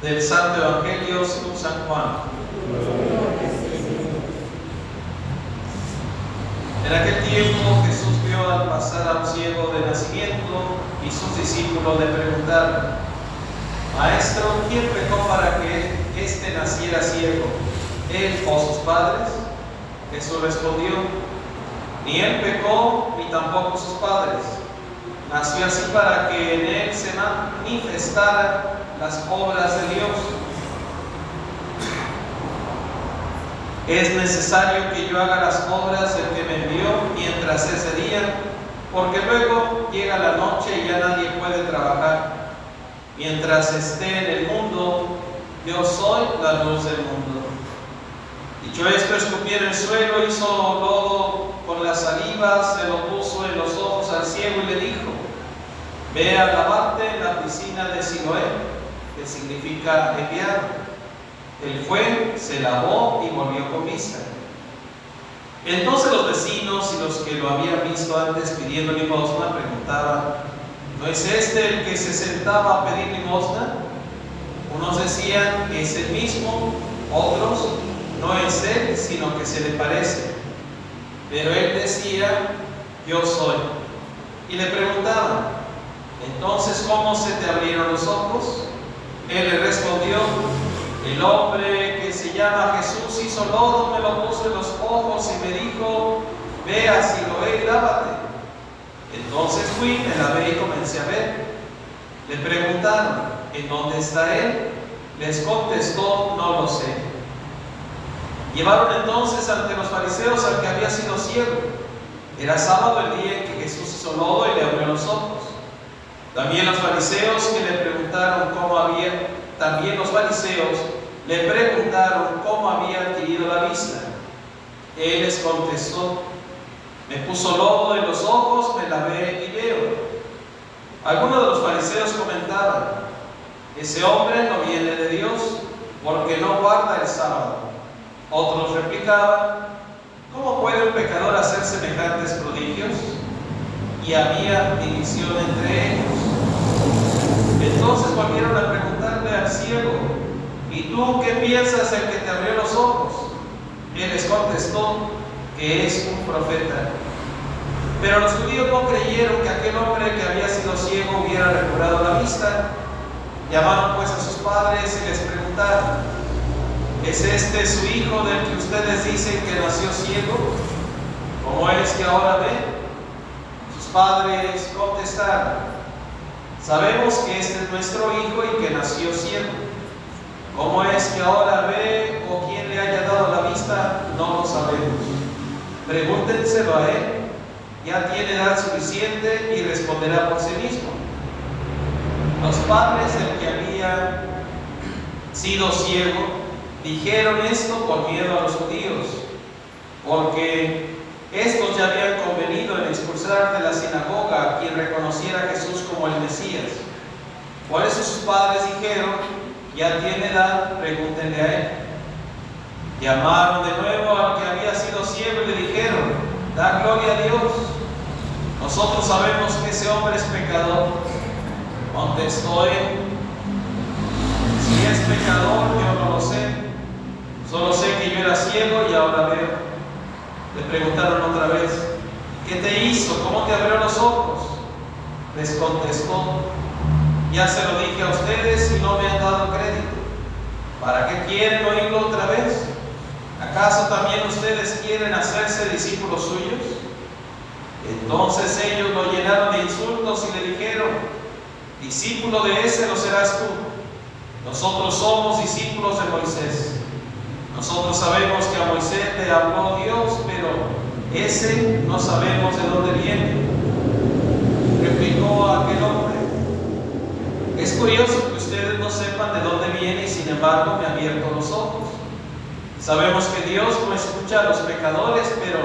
Del Santo Evangelio según San Juan. En aquel tiempo Jesús vio al pasar a un ciego de nacimiento y sus discípulos le preguntaron: Maestro, ¿quién pecó para que éste naciera ciego, él o sus padres? Jesús respondió: Ni él pecó, ni tampoco sus padres. Nació así para que en él se manifestaran las obras de Dios. Es necesario que yo haga las obras del que me envió mientras es de día, porque luego llega la noche y ya nadie puede trabajar. Mientras esté en el mundo, yo soy la luz del mundo. Dicho esto, escupió en el suelo, hizo lodo con la saliva, se lo puso en los ojos al ciego y le dijo: Ve a lavarte en la piscina de Siloé, que significa enviado. Él fue, se lavó y volvió con vista. Entonces los vecinos y los que lo habían visto antes pidiendo limosna preguntaban: ¿No es este el que se sentaba a pedir limosna? Unos decían: es el mismo, otros: no es él, sino que se le parece. Pero él decía: yo soy. Y le preguntaban: entonces, ¿cómo se te abrieron los ojos? Él le respondió: el hombre que se llama Jesús hizo lodo, me lo puso en los ojos y me dijo: ve a Siloé y lávate. Entonces fui, me lavé y comencé a ver. Le preguntaron: ¿en dónde está él? Les contestó: no lo sé. Llevaron entonces ante los fariseos al que había sido ciego. Era sábado el día en que Jesús hizo lodo y le abrió los ojos. También los fariseos le preguntaron cómo había adquirido la vista. Él les contestó: me puso lodo en los ojos, me lavé y veo. Algunos de los fariseos comentaban: ese hombre no viene de Dios, porque no guarda el sábado. Otros replicaban: ¿cómo puede un pecador hacer semejantes prodigios? Y había división entre ellos. Entonces volvieron a preguntarle al ciego: ¿y tú qué piensas el que te abrió los ojos? Él les contestó que es un profeta. Pero los judíos no creyeron que aquel hombre que había sido ciego hubiera recobrado la vista. Llamaron pues a sus padres y les preguntaron: ¿es este su hijo del que ustedes dicen que nació ciego? ¿Cómo es que ahora ve? Sus padres contestaron: sabemos que este es nuestro hijo y que nació ciego. ¿Cómo es que ahora ve o quién le haya dado la vista? No lo sabemos. Pregúntenselo a él. Ya tiene edad suficiente y responderá por sí mismo. Los padres del que había sido ciego dijeron esto por miedo a los judíos, porque estos ya habían convenido en expulsar de la sinagoga a quien reconociera a Jesús como el Mesías. Por eso sus padres dijeron: ya tiene edad, pregúntenle a él. Llamaron de nuevo al que había sido ciego y le dijeron: da gloria a Dios. Nosotros sabemos que ese hombre es pecador. Contestó él: si es pecador, yo no lo sé. Solo sé que yo era ciego y ahora veo. Le preguntaron otra vez: ¿qué te hizo? ¿Cómo te abrió los ojos? Les contestó: ya se lo dije a ustedes y no me han dado crédito. ¿Para qué quieren oírlo otra vez? ¿Acaso también ustedes quieren hacerse discípulos suyos? Entonces ellos lo llenaron de insultos y le dijeron: discípulo de ese lo serás tú. Nosotros somos discípulos de Moisés. Nosotros sabemos que a Moisés le habló Dios, pero ese no sabemos de dónde viene. Replicó a aquel hombre: es curioso que ustedes no sepan de dónde viene y sin embargo me ha abierto los ojos. Sabemos que Dios no escucha a los pecadores, pero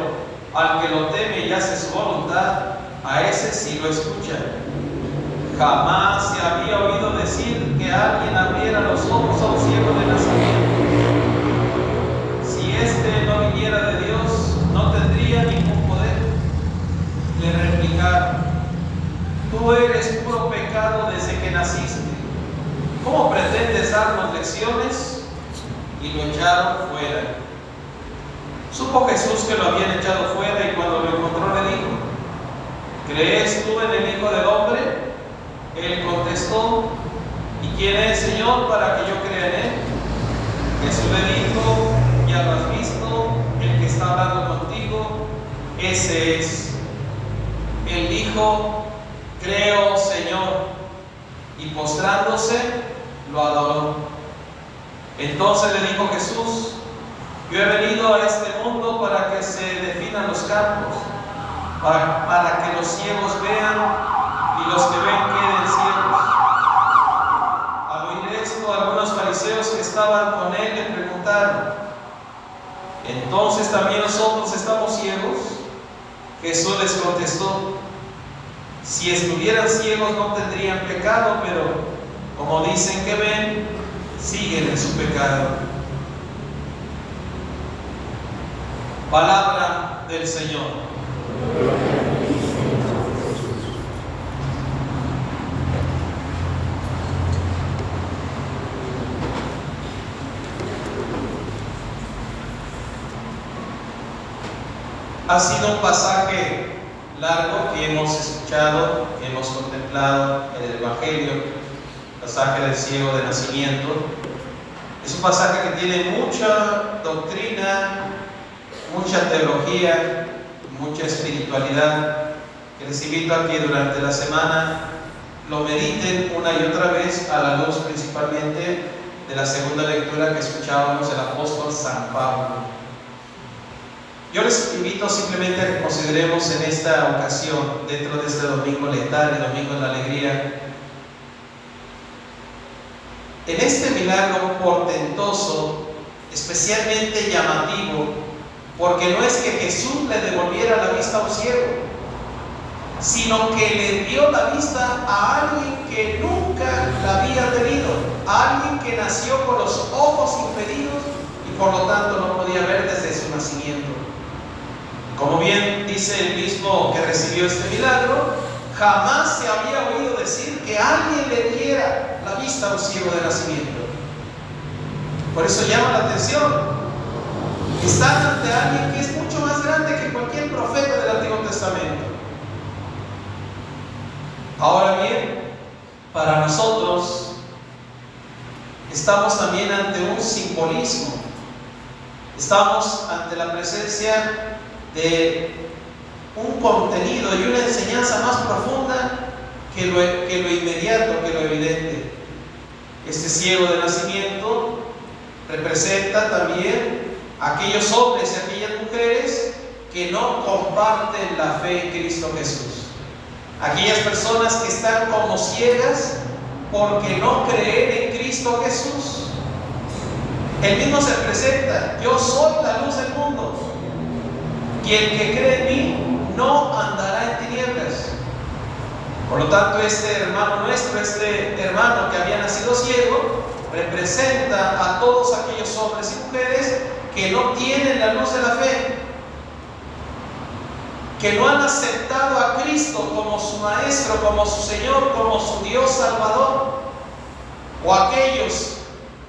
al que lo teme y hace su voluntad, a ese sí lo escucha. Jamás se había oído decir que alguien abriera los ojos a un ciego de nacimiento. Si éste no viniera de Dios, no tendría ningún poder. Le replicaron: tú eres puro pecado desde que naciste. ¿cómo pretendes darnos lecciones? Y lo echaron fuera. Supo Jesús que lo habían echado fuera y cuando lo encontró le dijo: ¿crees tú en el Hijo del Hombre? Él contestó: ¿y quién es, Señor, para que yo crea en él? Jesús le dijo: ya lo has visto, el que está hablando contigo, ese es. Él dijo: creo, Señor. Y postrándose, lo adoró. Entonces le dijo Jesús: yo he venido a este mundo para que se definan los campos, para que los ciegos vean y los que ven queden ciegos. Al oír esto, algunos fariseos que estaban con él le preguntaron: ¿entonces también nosotros estamos ciegos? Jesús les contestó: si estuvieran ciegos no tendrían pecado, pero como dicen que ven, siguen en su pecado. Palabra del Señor. Ha sido un pasaje largo que hemos escuchado, que hemos contemplado en el Evangelio, pasaje del ciego de nacimiento. Es un pasaje que tiene mucha doctrina, mucha teología, mucha espiritualidad, que les invito a que durante la semana lo mediten una y otra vez a la luz principalmente de la segunda lectura que escuchábamos del apóstol San Pablo. Yo les invito simplemente a que consideremos en esta ocasión, dentro de este domingo letal, el domingo de la alegría, en este milagro portentoso, especialmente llamativo, porque no es que Jesús le devolviera la vista a un ciego, sino que le dio la vista a alguien que nunca la había tenido, a alguien que nació con los ojos impedidos y por lo tanto no podía ver desde su nacimiento. Como bien dice el mismo que recibió este milagro, jamás se había oído decir que alguien le diera la vista a un ciego de nacimiento. Por eso llama la atención. Están ante alguien que es mucho más grande que cualquier profeta del Antiguo Testamento. Ahora bien, para nosotros estamos también ante un simbolismo. Estamos ante la presencia de un contenido y una enseñanza más profunda que lo inmediato, que lo evidente. Este ciego de nacimiento representa también a aquellos hombres y aquellas mujeres que no comparten la fe en Cristo Jesús. Aquellas personas que están como ciegas porque no creen en Cristo Jesús. Él mismo se presenta: yo soy la luz del mundo. Y el que cree en mí no andará en tinieblas. Por lo tanto, este hermano nuestro, este hermano que había nacido ciego, representa a todos aquellos hombres y mujeres que no tienen la luz de la fe, que no han aceptado a Cristo como su Maestro, como su Señor, como su Dios Salvador. O aquellos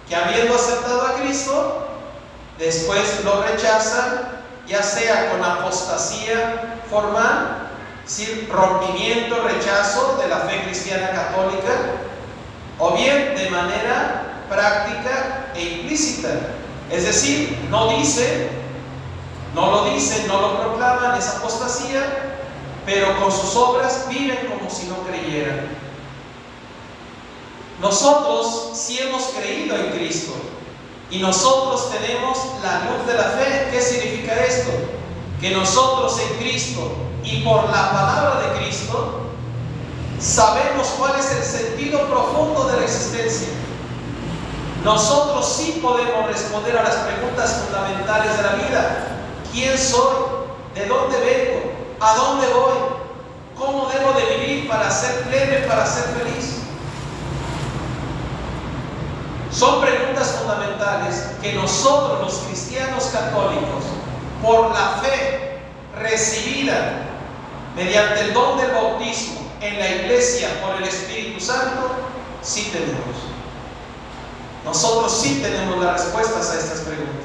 que, habiendo aceptado a Cristo, después lo rechazan, ya sea con apostasía formal, es decir, rompimiento, rechazo de la fe cristiana católica, o bien de manera práctica e implícita. Es decir, no dicen, no lo proclaman, es apostasía, pero con sus obras viven como si no creyeran. Nosotros sí hemos creído en Cristo. Y nosotros tenemos la luz de la fe. ¿Qué significa esto? Que nosotros en Cristo y por la palabra de Cristo sabemos cuál es el sentido profundo de la existencia. Nosotros sí podemos responder a las preguntas fundamentales de la vida. ¿Quién soy? ¿De dónde vengo? ¿A dónde voy? ¿Cómo debo de vivir para ser pleno, para ser feliz? Son preguntas fundamentales que nosotros, los cristianos católicos, por la fe recibida mediante el don del bautismo en la iglesia por el Espíritu Santo, sí tenemos. Nosotros sí tenemos las respuestas a estas preguntas.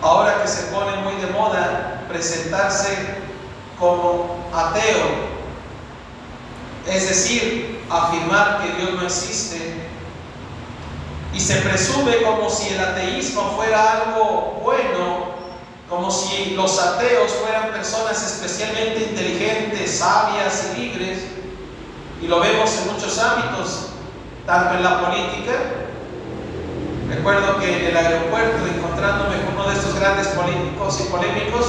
Ahora que se pone muy de moda presentarse como ateo, es decir, afirmar que Dios no existe, y se presume como si el ateísmo fuera algo bueno, como si los ateos fueran personas especialmente inteligentes, sabias y libres, y lo vemos en muchos ámbitos, tanto en la política. Recuerdo que en el aeropuerto, encontrándome con uno de estos grandes políticos y polémicos,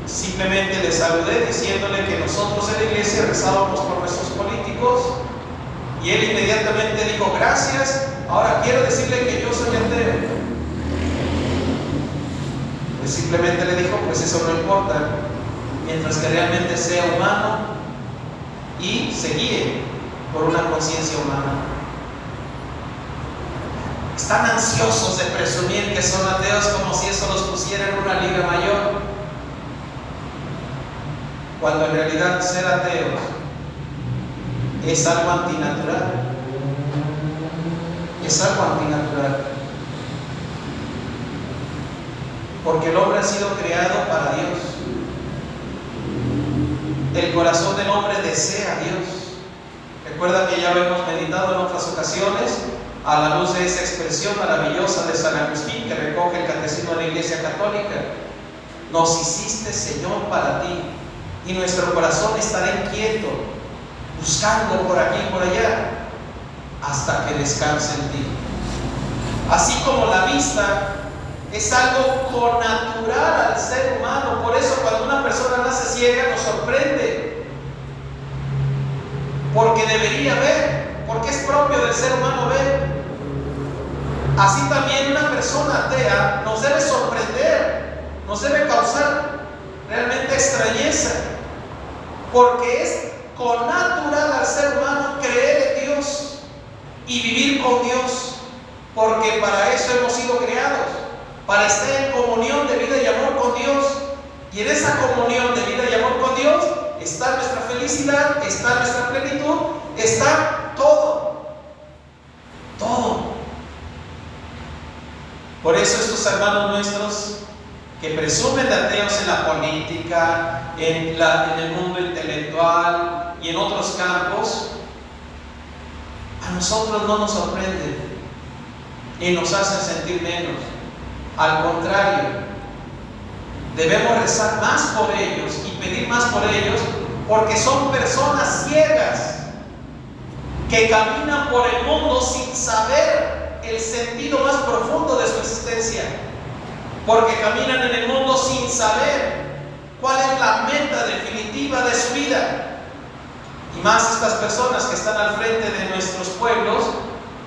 simplemente le saludé diciéndole que nosotros en la iglesia rezábamos por nuestros políticos, y él inmediatamente dijo: gracias, ahora quiero decirle que yo soy ateo. Pues simplemente le dijo: pues eso no importa, mientras que realmente sea humano y se guíe por una conciencia humana. Están ansiosos de presumir que son ateos como si eso los pusiera en una liga mayor, cuando en realidad ser ateos es algo antinatural. Es algo antinatural. Porque el hombre ha sido creado para Dios. El corazón del hombre desea a Dios. Recuerda que ya lo hemos meditado en otras ocasiones, a la luz de esa expresión maravillosa de San Agustín que recoge el Catecismo de la Iglesia Católica: nos hiciste, Señor, para ti, y nuestro corazón estará inquieto, buscando por aquí y por allá, hasta que descanse en ti. Así como la vista es algo connatural al ser humano, por eso cuando una persona nace ciega nos sorprende, porque debería ver, porque es propio del ser humano ver. Así también una persona atea nos debe sorprender, nos debe causar realmente extrañeza, porque es connatural al ser humano creer en Dios y vivir con Dios, porque para eso hemos sido creados, para estar en comunión de vida y amor con Dios, y en esa comunión de vida y amor con Dios está nuestra felicidad, está nuestra plenitud, está todo, todo. Por eso estos hermanos nuestros que presumen de ateos en la política, en el mundo intelectual y en otros campos, a nosotros no nos sorprenden y nos hacen sentir menos. Al contrario, debemos rezar más por ellos y pedir más por ellos, porque son personas ciegas que caminan por el mundo sin saber el sentido más profundo de su existencia, porque caminan en el mundo sin saber cuál es la meta definitiva de su vida. Y más estas personas que están al frente de nuestros pueblos,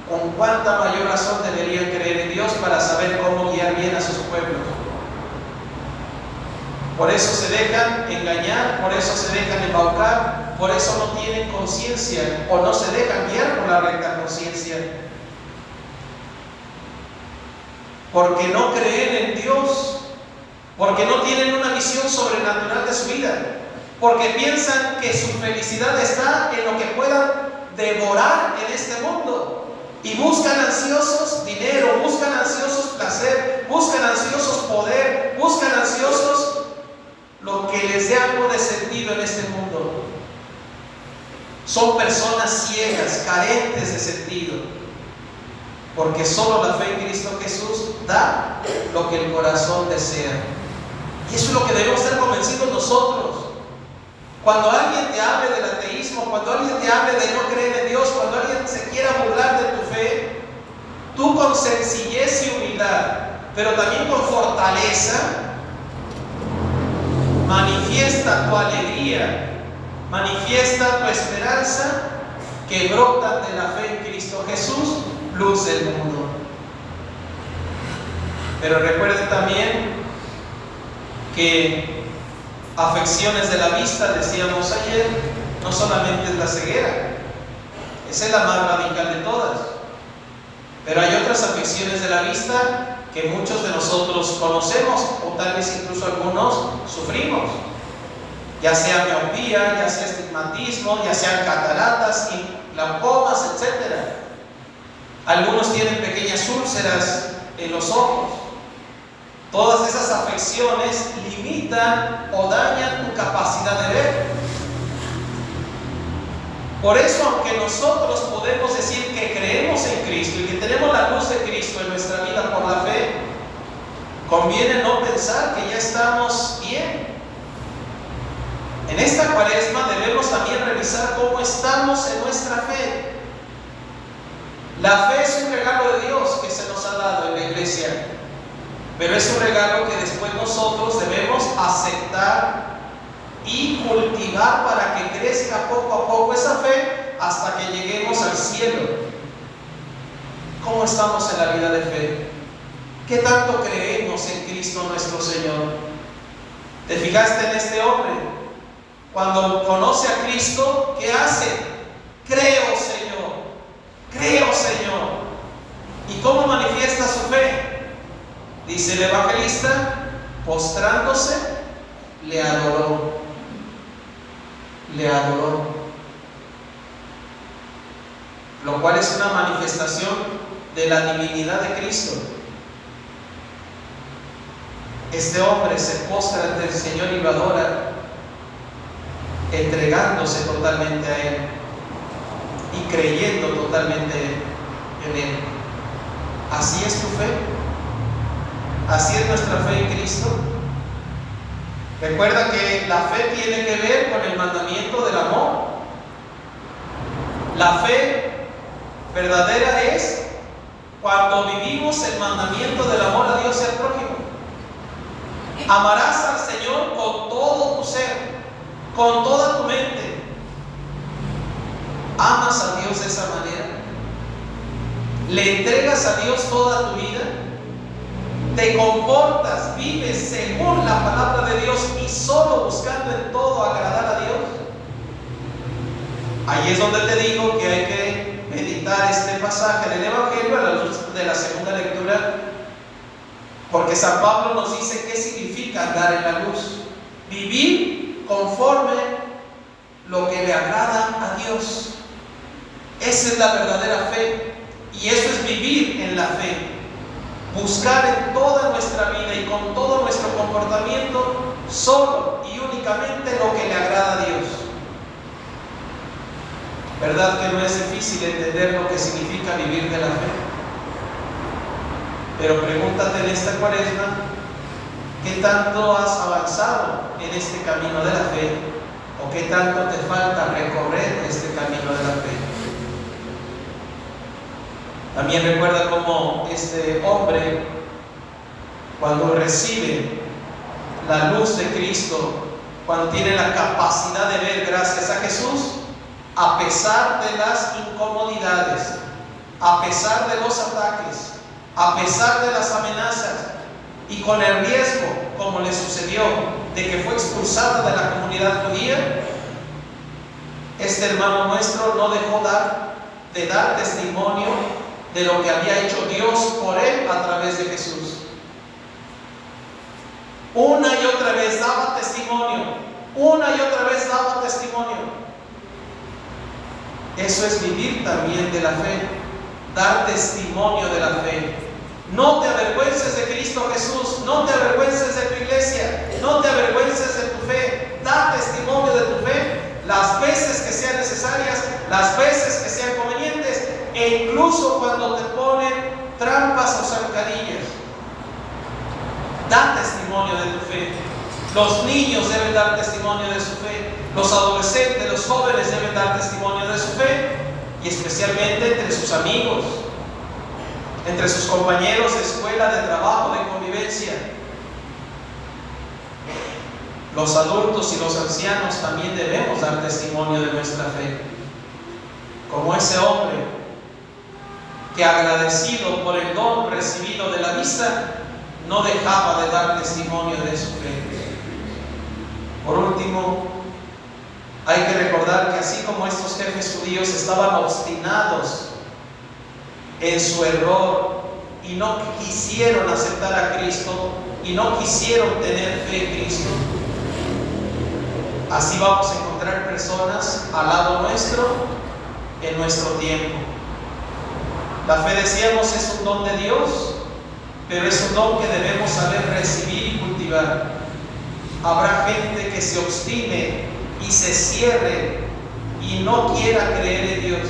con cuánta mayor razón deberían creer en Dios para saber cómo guiar bien a sus pueblos. Por eso se dejan engañar, por eso se dejan embaucar, por eso no tienen conciencia o no se dejan guiar por la recta conciencia. Porque no creen en Dios, porque no tienen una visión sobrenatural de su vida, porque piensan que su felicidad está en lo que puedan devorar en este mundo, y buscan ansiosos dinero, buscan ansiosos placer, buscan ansiosos poder, buscan ansiosos lo que les dé algo de sentido en este mundo. Son personas ciegas, carentes de sentido, porque solo la fe en Cristo Jesús da lo que el corazón desea. Y eso es lo que debemos estar convencidos nosotros. Cuando alguien te hable del ateísmo, cuando alguien te hable de no creer en Dios, cuando alguien se quiera burlar de tu fe, tú con sencillez y humildad, pero también con fortaleza, manifiesta tu alegría, manifiesta tu esperanza, que brotan de la fe en Cristo Jesús, luz del mundo. Pero recuerden también que afecciones de la vista, decíamos ayer, no solamente es la ceguera, esa es la más radical de todas, pero hay otras afecciones de la vista que muchos de nosotros conocemos, o tal vez incluso algunos sufrimos. ya sea miopía, ya sea estigmatismo, ya sean cataratas, glaucomas, etc. Algunos tienen pequeñas úlceras en los ojos. Todas esas afecciones limitan o dañan tu capacidad de ver. Por eso, aunque nosotros podemos decir que creemos en Cristo y que tenemos la luz de Cristo en nuestra vida por la fe, conviene no pensar que ya estamos bien. En esta Cuaresma debemos también revisar cómo estamos en nuestra fe. La fe es un regalo de Dios que se nos ha dado en la iglesia, pero es un regalo que después nosotros debemos aceptar y cultivar para que crezca poco a poco esa fe hasta que lleguemos al cielo. ¿Cómo estamos en la vida de fe? ¿Qué tanto creemos en Cristo nuestro Señor? ¿Te fijaste en este hombre? Cuando conoce a Cristo, ¿qué hace? Creo, Señor. Creo, Señor. ¿Y cómo manifiesta su fe? Dice el evangelista, postrándose, le adoró. Le adoró. Lo cual es una manifestación de la divinidad de Cristo. Este hombre se postra ante el Señor y lo adora, entregándose totalmente a Él y creyendo totalmente en Él. ¿Así es tu fe? ¿Así es nuestra fe en Cristo? Recuerda que la fe tiene que ver con el mandamiento del amor. La fe verdadera es cuando vivimos el mandamiento del amor a Dios y al prójimo. Amarás al Señor con todo tu ser, con toda tu mente. ¿Amas a Dios de esa manera? ¿Le entregas a Dios toda tu vida? ¿Te comportas, vives según la palabra de Dios y solo buscando en todo agradar a Dios? Ahí es donde te digo que hay que meditar este pasaje del Evangelio a la luz de la segunda lectura, porque San Pablo nos dice qué significa andar en la luz: vivir conforme lo que le agrada a Dios. Esa es la verdadera fe, y eso es vivir en la fe. Buscar en toda nuestra vida y con todo nuestro comportamiento solo y únicamente lo que le agrada a Dios. ¿Verdad que no es difícil entender lo que significa vivir de la fe? Pero pregúntate en esta Cuaresma, ¿qué tanto has avanzado en este camino de la fe? ¿O qué tanto te falta recorrer este camino de la fe? También recuerda cómo este hombre, cuando recibe la luz de Cristo, cuando tiene la capacidad de ver gracias a Jesús, a pesar de las incomodidades, a pesar de los ataques, a pesar de las amenazas y con el riesgo, como le sucedió, de que fue expulsado de la comunidad judía, este hermano nuestro no dejó de dar testimonio de lo que había hecho Dios por él a través de Jesús. Una y otra vez daba testimonio, una y otra vez daba testimonio. Eso es vivir también de la fe, dar testimonio de la fe. No te avergüences de Cristo Jesús, no te avergüences de tu iglesia, no te avergüences de tu fe. Da testimonio de tu fe las veces que sean necesarias, las veces que sean convenientes, e incluso cuando te ponen trampas o zancadillas. Da testimonio de tu fe. Los niños deben dar testimonio de su fe. Los adolescentes, los jóvenes deben dar testimonio de su fe, y especialmente entre sus amigos, entre sus compañeros de escuela, de trabajo, de convivencia. Los adultos y los ancianos también debemos dar testimonio de nuestra fe, como ese hombre que, agradecido por el don recibido de la vista, no dejaba de dar testimonio de su fe. Por último, hay que recordar que así como estos jefes judíos estaban obstinados en su error y no quisieron aceptar a Cristo y no quisieron tener fe en Cristo, Así vamos a encontrar personas al lado nuestro en nuestro tiempo. La fe, decíamos, es un don de Dios, pero es un don que debemos saber recibir y cultivar. Habrá gente que se obstine y se cierre y no quiera creer en Dios.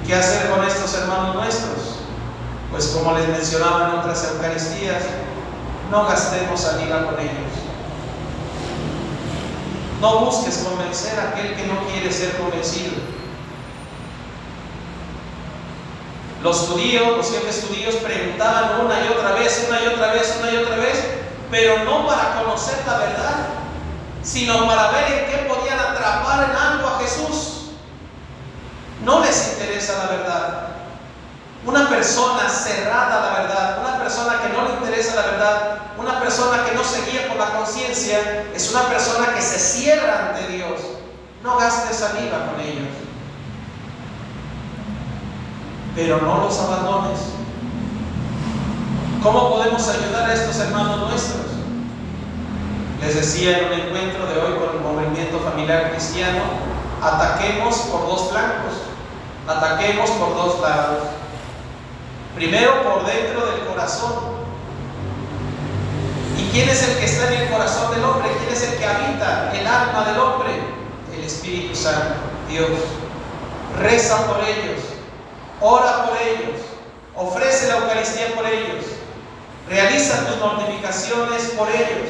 ¿Qué hacer con estos hermanos nuestros? Pues como les mencionaba en otras Eucaristías, no gastemos saliva con ellos. No busques convencer a aquel que no quiere ser convencido. Los judíos, los jefes judíos preguntaban una y otra vez, pero no para conocer la verdad, sino para ver en qué podían atrapar en algo a Jesús. No les interesa la verdad. Una persona cerrada a la verdad, una persona que no le interesa la verdad, una persona que no se guía por la conciencia, es una persona que se cierra ante Dios. No gastes saliva con ellos, pero no los abandones. ¿Cómo podemos ayudar a estos hermanos nuestros? Les decía en un encuentro de hoy con el movimiento familiar cristiano, ataquemos por dos flancos, ataquemos por dos lados. Primero, por dentro del corazón. ¿Y quién es el que está en el corazón del hombre? ¿Quién es el que habita el alma del hombre? El Espíritu Santo, Dios. Reza por ellos, ora por ellos, ofrece la Eucaristía por ellos, realiza tus mortificaciones por ellos,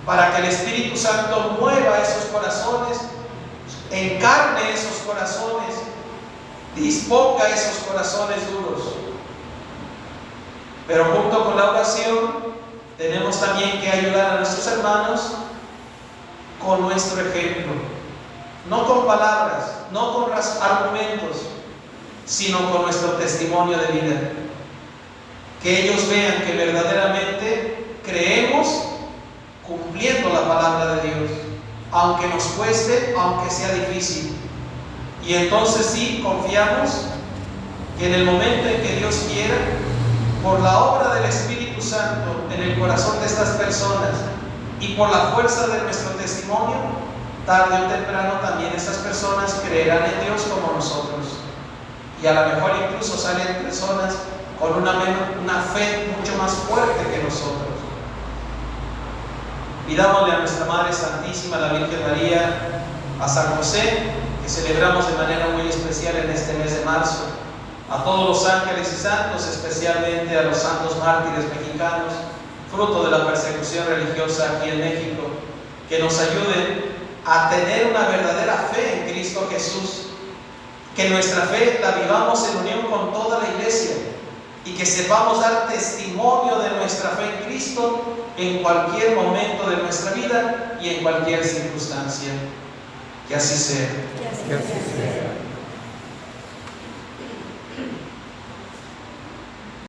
para que el Espíritu Santo mueva esos corazones, encarne esos corazones, disponga esos corazones duros. Pero junto con la oración tenemos también que ayudar a nuestros hermanos con nuestro ejemplo, no con palabras, no con argumentos, sino con nuestro testimonio de vida. Que ellos vean que verdaderamente creemos cumpliendo la palabra de Dios, aunque nos cueste, aunque sea difícil. Y entonces sí confiamos que en el momento en que Dios quiera, por la obra del Espíritu Santo en el corazón de estas personas y por la fuerza de nuestro testimonio, tarde o temprano también estas personas creerán en Dios como nosotros. Y a lo mejor incluso salen personas con una fe mucho más fuerte que nosotros. Pidámosle a nuestra Madre Santísima, la Virgen María, a San José, que celebramos de manera muy especial en este mes de marzo, a todos los ángeles y santos, especialmente a los santos mártires mexicanos, fruto de la persecución religiosa aquí en México, que nos ayuden a tener una verdadera fe en Cristo Jesús, que nuestra fe la vivamos en unión con toda la Iglesia y que sepamos dar testimonio de nuestra fe en Cristo en cualquier momento de nuestra vida y en cualquier circunstancia. Que así sea. Que así sea.